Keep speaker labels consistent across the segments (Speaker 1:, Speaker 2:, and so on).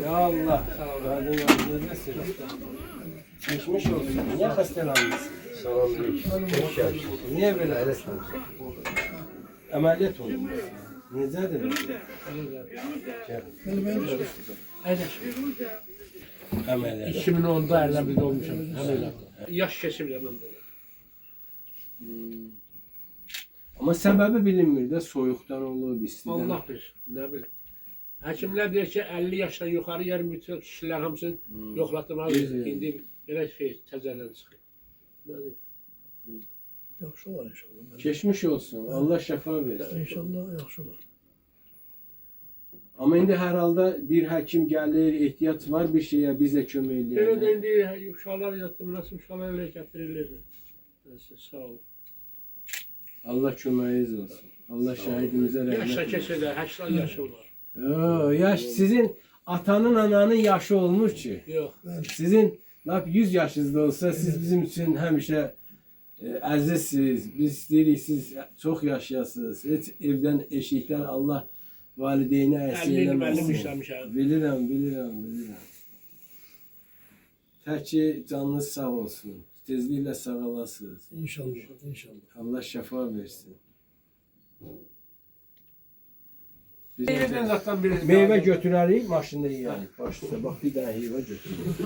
Speaker 1: Ya Allah. Radın neredesin? Geçmiş olsun. Niye hastalandınız? Niye böyle ameliyat oldunuz? Nezadır? Ameliyat.
Speaker 2: 2010'da evlenmiş olmuşum. Yaş kesimle ben böyle.
Speaker 1: Ama sebebi bilinmir de soyuqdan olur, istidən.
Speaker 2: Allah bilir, ne bilir. Həkimlər deyir ki 50 yaşdan yukarı yer bütün kişiler hamısını yoxlatmalı. İndi belə şey təzədən çıxır. Ne diyeyim?
Speaker 3: Yaxşı olar inşallah.
Speaker 1: Keçmiş olsun. Allah şəfa versin.
Speaker 3: İnşallah yaxşı olar.
Speaker 1: Ama indi hər halda bir həkim gəlir, ehtiyac var bir şeyə bizə kömək
Speaker 2: Belə də
Speaker 1: eləyər.
Speaker 2: indi uşaqlar yatım, nasıl uşaqlar elə gətirilir. Neyse, sağ ol.
Speaker 1: Allah köməyiniz olsun. Allah şəhidimizə
Speaker 2: Yaşa
Speaker 1: rəhmət.
Speaker 2: keçirlər, 80 yaşı var.
Speaker 1: Yo, yaş sizin atanın ananın yaşı olmuş ki.
Speaker 2: Yox.
Speaker 1: Sizin lap 100 yaşınızda olsa siz bizim üçün həmişə əzizsiniz. Biz istəyirik siz çox yaşayasınız. Heç evdən, eşikdən Allah valideyni əsi
Speaker 2: 50 il müəllim
Speaker 1: eləməsin.
Speaker 2: işləmişəm.
Speaker 1: Bilirəm. Tək ki canınız sağ olsun. Tezliklə sağalasınız.
Speaker 3: İnşallah.
Speaker 1: Allah şəfa versin. Biz
Speaker 2: Birinin zaten biri.
Speaker 1: meyvə götürərik, maşında yeyərik. Başda bax bir dənə heyva götürürük.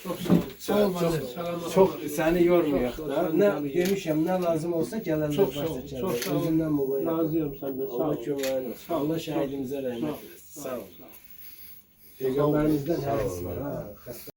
Speaker 2: Çok sağ ol. Sağ ol, selamat.
Speaker 1: Çox səni yormayaq
Speaker 2: Çox
Speaker 1: da.
Speaker 2: sağ ol.
Speaker 1: Nə demişəm, nə lazım olsa gələndə
Speaker 2: Çok sağ ol.
Speaker 1: başda
Speaker 2: Çok sağ ol.
Speaker 1: Özündən müğayət.
Speaker 2: Razıyım senden. Sağ
Speaker 1: Allah
Speaker 2: ol.
Speaker 1: köməyin olsun. Allah şəhidimizə
Speaker 2: Sağ ol.
Speaker 1: rəhmət etsin. Sağ ol.
Speaker 2: Sağ ol.
Speaker 1: Peyğəmbərimizdən hədis var ha.